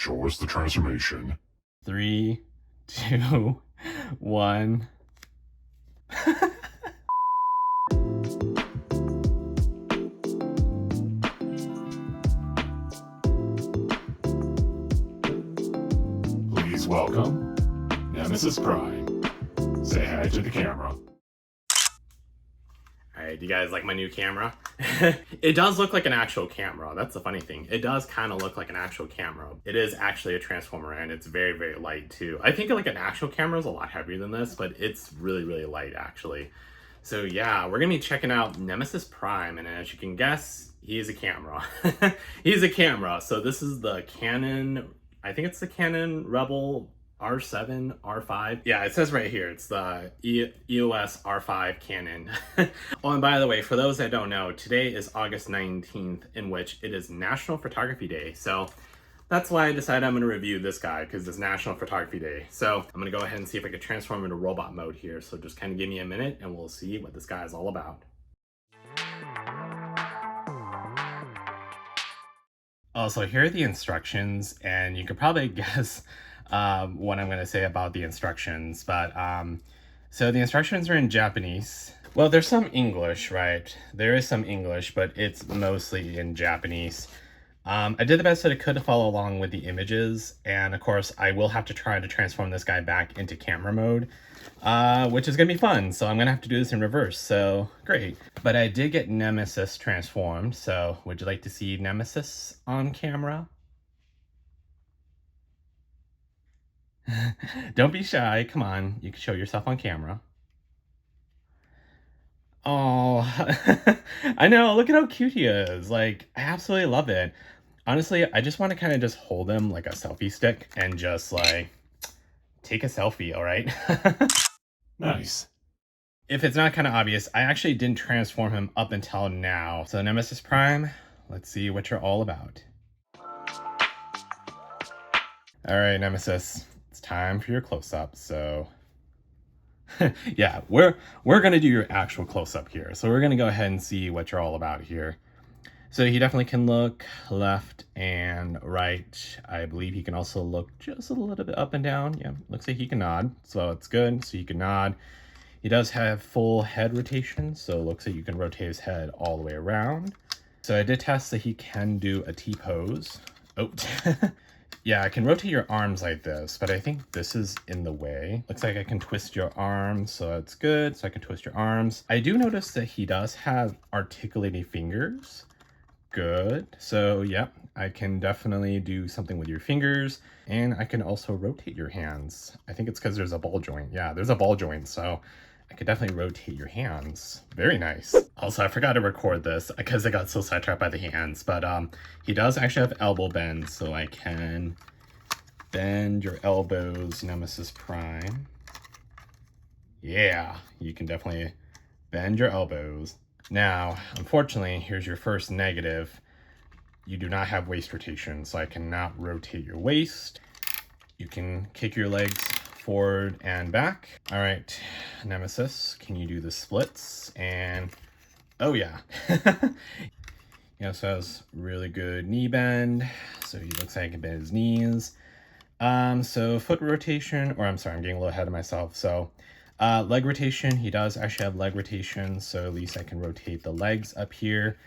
Show us the transformation. 3, 2, 1. Please welcome Nemesis Prime. Say hi to the camera. Alright, do you guys like my new camera? It does look like an actual camera. That's the funny thing. It does kind of look like an actual camera. It is actually a transformer, and it's very, very light too. I think like an actual camera is a lot heavier than this, but it's really, really light actually. So yeah, we're gonna be checking out Nemesis Prime, and as you can guess, he's a camera. He's a camera. So this is the Canon, I think it's the Canon Rebel R7, R5. Yeah, it says right here, it's the EOS R5 Canon. Oh, and by the way, for those that don't know, today is August 19th, in which it is National Photography Day. So that's why I decided I'm gonna review this guy, because it's National Photography Day. So I'm gonna go ahead and see if I can transform into robot mode here. So just kind of give me a minute and we'll see what this guy is all about. Also, here are the instructions, and you could probably guess what I'm going to say about the instructions, but so the instructions are in Japanese. Well, there's some English, right? There is some English, but it's mostly in Japanese. I did the best that I could to follow along with the images, and of course I will have to try to transform this guy back into camera mode, which is gonna be fun. So I'm gonna have to do this in reverse, so great. But I did get Nemesis transformed, so would you like to see Nemesis on camera? Don't be shy, come on, you can show yourself on camera. Oh, I know, look at how cute he is. Like, I absolutely love it. Honestly, I just want to kind of just hold him like a selfie stick and just like take a selfie, all right? Nice. If it's not kind of obvious, I actually didn't transform him up until now. So Nemesis Prime, let's see what you're all about. All right, Nemesis, it's time for your close-up. So yeah, we're gonna do your actual close-up here. So we're gonna go ahead and see what you're all about here. So he definitely can look left and right. I believe he can also look just a little bit up and down. Yeah, looks like he can nod, so it's good. So you can nod. He does have full head rotation, so it looks like you can rotate his head all the way around. So I did test that he can do a T-pose. Oh, yeah, I can rotate your arms like this, but I think this is in the way. Looks like I can twist your arms, so that's good. So I can twist your arms. I do notice that he does have articulating fingers. Good. So yeah, I can definitely do something with your fingers, and I can also rotate your hands. I think it's because there's a ball joint. Yeah, there's a ball joint, so I could definitely rotate your hands. Very nice. Also, I forgot to record this because I got so sidetracked by the hands, but he does actually have elbow bend, so I can bend your elbows, Nemesis Prime. Yeah, you can definitely bend your elbows. Now, unfortunately, here's your first negative. You do not have waist rotation, so I cannot rotate your waist. You can kick your legs forward and back. All right, Nemesis, can you do the splits? And oh yeah. He also has really good knee bend, so he looks like he can bend his knees. So foot rotation, or I'm sorry, I'm getting a little ahead of myself. So leg rotation, he does actually have leg rotation, so at least I can rotate the legs up here.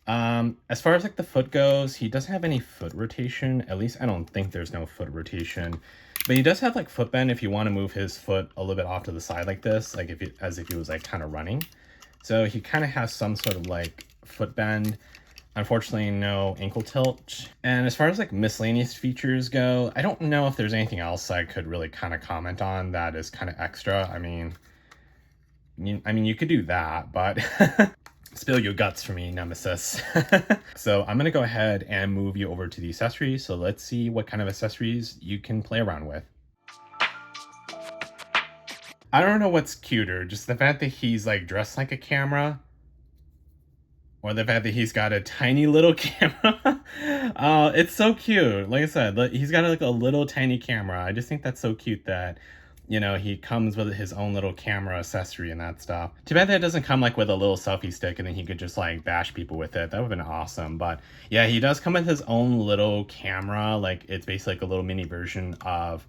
As far as like the foot goes, he doesn't have any foot rotation. At least I don't think there's no foot rotation, but he does have like foot bend if you want to move his foot a little bit off to the side like this, like as if he was like kind of running. So he kind of has some sort of like foot bend. Unfortunately, no ankle tilt. And as far as like miscellaneous features go, I don't know if there's anything else I could really kind of comment on that is kind of extra. I mean, you could do that, but spill your guts for me, Nemesis. So I'm gonna go ahead and move you over to the accessories. So let's see what kind of accessories you can play around with. I don't know what's cuter, just the fact that he's like dressed like a camera, or the fact that he's got a tiny little camera. It's so cute. Like I said, he's got like a little tiny camera. I just think that's so cute that You know, he comes with his own little camera accessory and that stuff. Too bad that it doesn't come like with a little selfie stick and then he could just like bash people with it. That would have been awesome. But yeah, he does come with his own little camera. Like it's basically like a little mini version of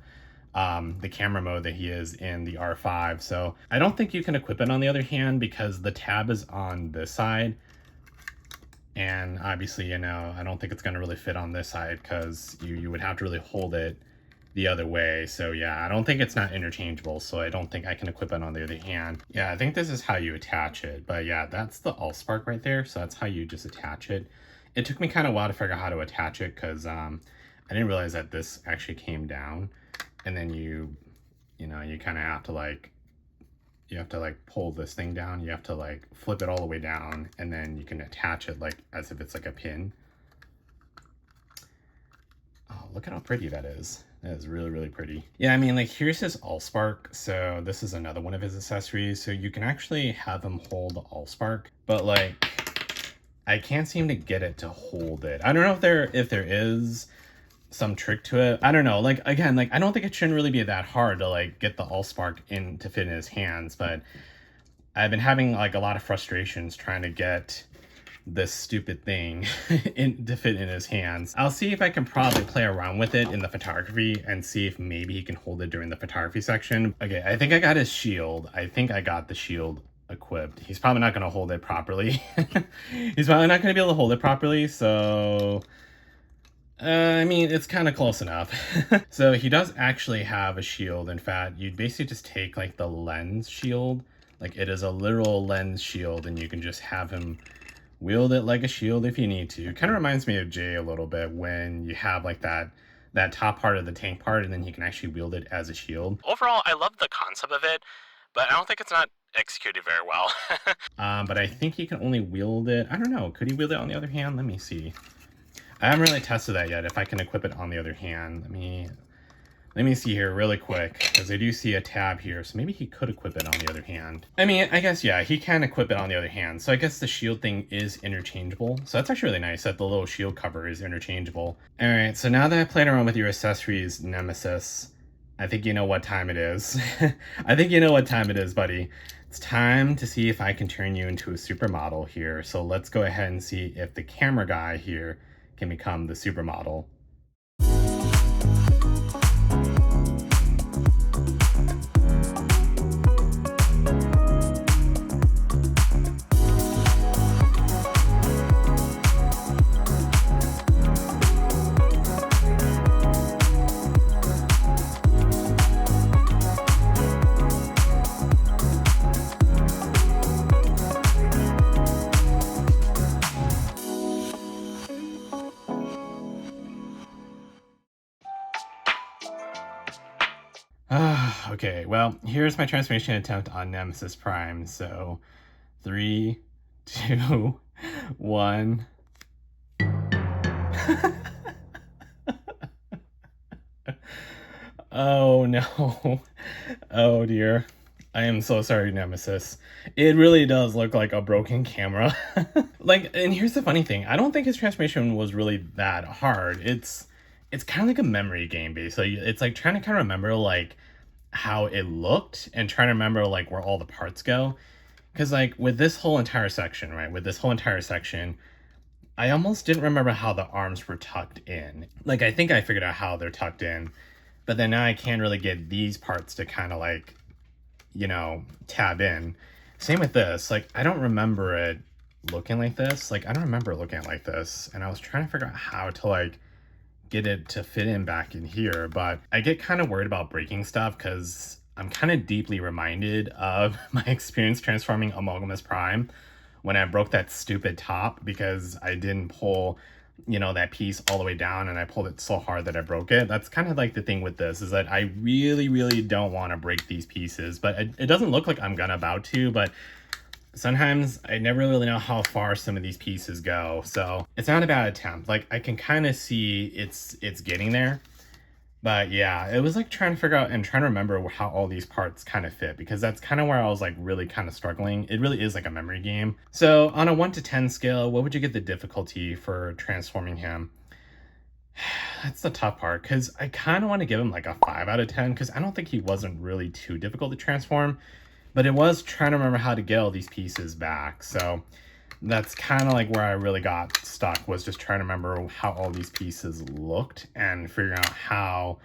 the camera mode that he is in the R5. So I don't think you can equip it on the other hand because the tab is on this side. And obviously, you know, I don't think it's going to really fit on this side because you would have to really hold it the other way. So yeah, I don't think it's not interchangeable. So I don't think I can equip it on the other hand. Yeah, I think this is how you attach it. But yeah, that's the Allspark right there. So that's how you just attach it. It took me kind of a while to figure out how to attach it because I didn't realize that this actually came down. And then you know, you kind of have to like, pull this thing down. You have to like flip it all the way down and then you can attach it like as if it's like a pin. Oh, look at how pretty that is. That is really, really pretty. Yeah, I mean, like here's his Allspark. So this is another one of his accessories. So you can actually have him hold the Allspark, but like I can't seem to get it to hold it. I don't know if there is some trick to it. I don't know. Like again, like I don't think it shouldn't really be that hard to like get the Allspark in to fit in his hands, but I've been having like a lot of frustrations trying to get this stupid thing to fit in his hands. I'll see if I can probably play around with it in the photography and see if maybe he can hold it during the photography section. Okay, I think I got his shield. I think I got the shield equipped. He's probably not going to hold it properly. He's probably not going to be able to hold it properly, so I mean, it's kind of close enough. So he does actually have a shield. In fact, you'd basically just take like the lens shield, like it is a literal lens shield, and you can just have him wield it like a shield if you need to. It kind of reminds me of Jay a little bit when you have like that top part of the tank part, and then he can actually wield it as a shield. Overall, I love the concept of it, but I don't think it's not executed very well. But I think he can only wield it. I don't know. Could he wield it on the other hand? Let me see. I haven't really tested that yet, if I can equip it on the other hand. Let me see here really quick, because I do see a tab here, so maybe he could equip it on the other hand. I mean, I guess, yeah, he can equip it on the other hand. So I guess the shield thing is interchangeable. So that's actually really nice that the little shield cover is interchangeable. All right, so now that I've played around with your accessories, Nemesis, I think you know what time it is. I think you know what time it is, buddy. It's time to see if I can turn you into a supermodel here. So let's go ahead and see if the camera guy here can become the supermodel. Okay, well, here's my transformation attempt on Nemesis Prime. So, 3, 2, 1. Oh no. Oh dear. I am so sorry, Nemesis. It really does look like a broken camera. Like, and here's the funny thing. I don't think his transformation was really that hard. It's kind of like a memory game, basically. It's like trying to kind of remember like how it looked and trying to remember like where all the parts go. Because like with this whole entire section, right? With this whole entire section, I almost didn't remember how the arms were tucked in. Like, I think I figured out how they're tucked in, but then now I can't really get these parts to kind of like, you know, tab in. Same with this. Like, I don't remember it looking like this. Like, I don't remember it looking like this. And I was trying to figure out how to like get it to fit in back in here, but I get kind of worried about breaking stuff because I'm kind of deeply reminded of my experience transforming Nemesis Prime when I broke that stupid top because I didn't pull, you know, that piece all the way down and I pulled it so hard that I broke it. That's kind of like the thing with this is that I really, really don't want to break these pieces, but it doesn't look like I'm gonna about to, but sometimes I never really know how far some of these pieces go. So it's not a bad attempt. Like I can kind of see it's getting there. But yeah, it was like trying to figure out and trying to remember how all these parts kind of fit, because that's kind of where I was like really kind of struggling. It really is like a memory game. So on a 1 to 10 scale, what would you get the difficulty for transforming him? That's the tough part, because I kind of want to give him like a 5 out of 10, because I don't think he wasn't really too difficult to transform, but it was trying to remember how to get all these pieces back. So that's kind of like where I really got stuck, was just trying to remember how all these pieces looked and figuring out how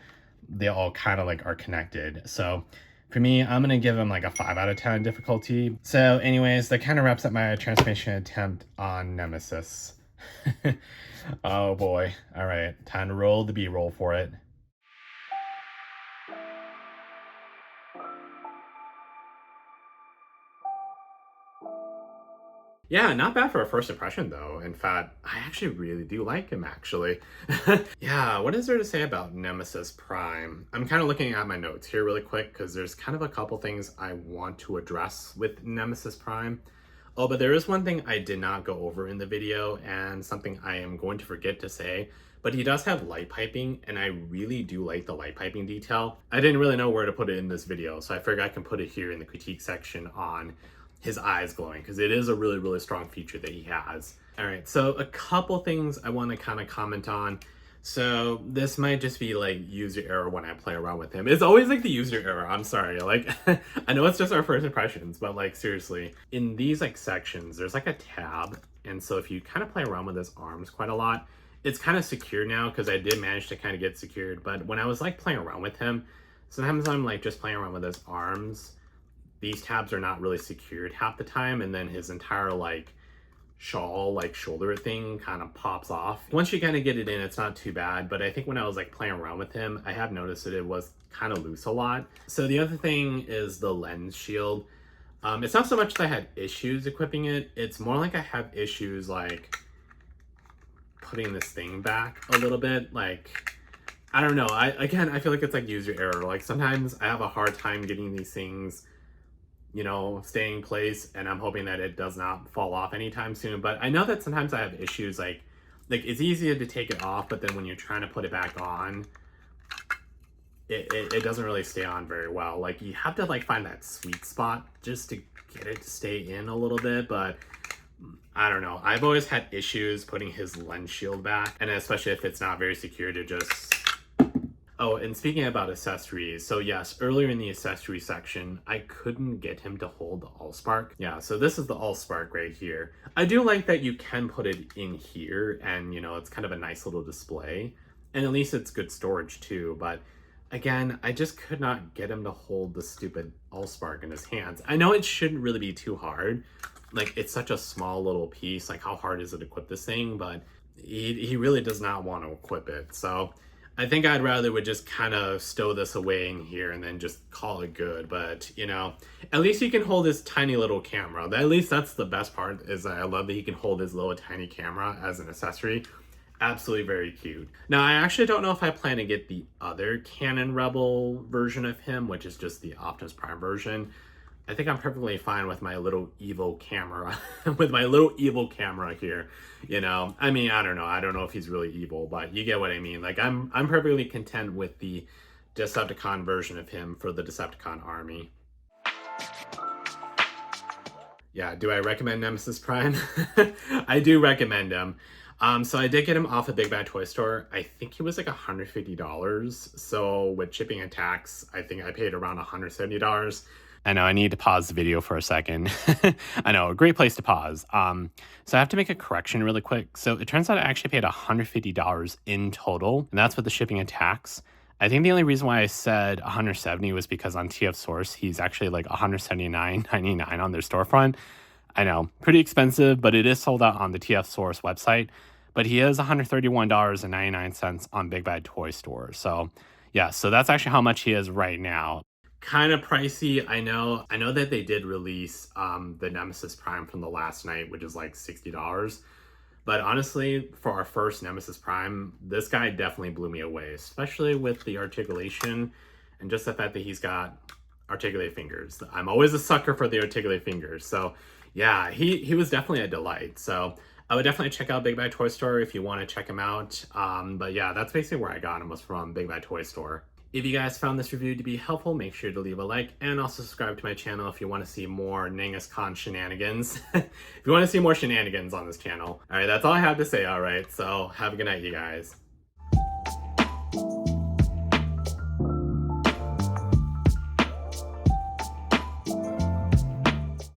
they all kind of like are connected. So for me, I'm going to give him like a 5 out of 10 difficulty. So anyways, that kind of wraps up my transformation attempt on Nemesis. Oh boy. All right, time to roll the B-roll for it. Yeah, not bad for a first impression though. In fact, I actually really do like him actually. Yeah, what is there to say about Nemesis Prime? I'm kind of looking at my notes here really quick because there's kind of a couple things I want to address with Nemesis Prime. Oh, but there is one thing I did not go over in the video and something I am going to forget to say, but he does have light piping and I really do like the light piping detail. I didn't really know where to put it in this video, so I figured I can put it here in the critique section on his eyes glowing, because it is a really, really strong feature that he has. All right, so a couple things I want to kind of comment on. So this might just be like user error when I play around with him. It's always like the user error, I'm sorry. Like, I know it's just our first impressions, but like seriously, in these like sections, there's like a tab. And so if you kind of play around with his arms quite a lot, it's kind of secure now because I did manage to kind of get secured. But when I was like playing around with him, sometimes I'm like just playing around with his arms, these tabs are not really secured half the time, and then his entire like shawl, like shoulder thing kind of pops off. Once you kind of get it in, it's not too bad, but I think when I was like playing around with him, I have noticed that it was kind of loose a lot. So the other thing is the lens shield. It's not so much that I had issues equipping it, it's more like I have issues like putting this thing back a little bit. Like, I don't know, I feel like it's like user error. Like sometimes I have a hard time getting these things, you know, staying in place, and I'm hoping that it does not fall off anytime soon. But I know that sometimes I have issues like it's easier to take it off, but then when you're trying to put it back on, it doesn't really stay on very well. Like you have to like find that sweet spot just to get it to stay in a little bit. But I don't know, I've always had issues putting his lens shield back, and especially if it's not very secure to just... Oh, and speaking about accessories, so yes, earlier in the accessory section, I couldn't get him to hold the Allspark. Yeah, so this is the Allspark right here. I do like that you can put it in here, and you know, it's kind of a nice little display, and at least it's good storage too, but again, I just could not get him to hold the stupid Allspark in his hands. I know it shouldn't really be too hard, like it's such a small little piece, like how hard is it to equip this thing, but he really does not want to equip it, so... I think I'd rather would just kind of stow this away in here and then just call it good. But, you know, at least he can hold his tiny little camera. At least that's the best part, is I love that he can hold his little tiny camera as an accessory. Absolutely very cute. Now, I actually don't know if I plan to get the other Canon Rebel version of him, which is just the Optimus Prime version. I think I'm perfectly fine with my little evil camera, with my little evil camera here, you know. I mean, I don't know if he's really evil, but you get what I mean. Like, I'm perfectly content with the Decepti-KHAN version of him for the Decepti-KHAN army. Yeah, do I recommend Nemesis Prime? I do recommend him. So I did get him off a Big Bad Toy Store. I think he was like $150. So with shipping and tax, I think I paid around $170. I know I need to pause the video for a second. I know, a great place to pause. So I have to make a correction really quick. So it turns out I actually paid $150 in total, and that's with the shipping and tax. I think the only reason why I said $170 was because on TF Source, he's actually like $179.99 on their storefront. I know, pretty expensive, but it is sold out on the TF Source website. But he is $131.99 on Big Bad Toy Store. So yeah, so that's actually how much he is right now. Kind of pricey, I know that they did release the Nemesis Prime from the last night, which is like $60. But honestly, for our first Nemesis Prime, this guy definitely blew me away, especially with the articulation and just the fact that he's got articulated fingers. I'm always a sucker for the articulated fingers. So yeah, he was definitely a delight. So I would definitely check out Big Bad Toy Store if you want to check him out. But yeah, that's basically where I got him, was from Big Bad Toy Store. If you guys found this review to be helpful, make sure to leave a like and also subscribe to my channel if you want to see more Nemesis-KHAN shenanigans. If you want to see more shenanigans on this channel. All right, that's all I have to say. All right, so have a good night, you guys.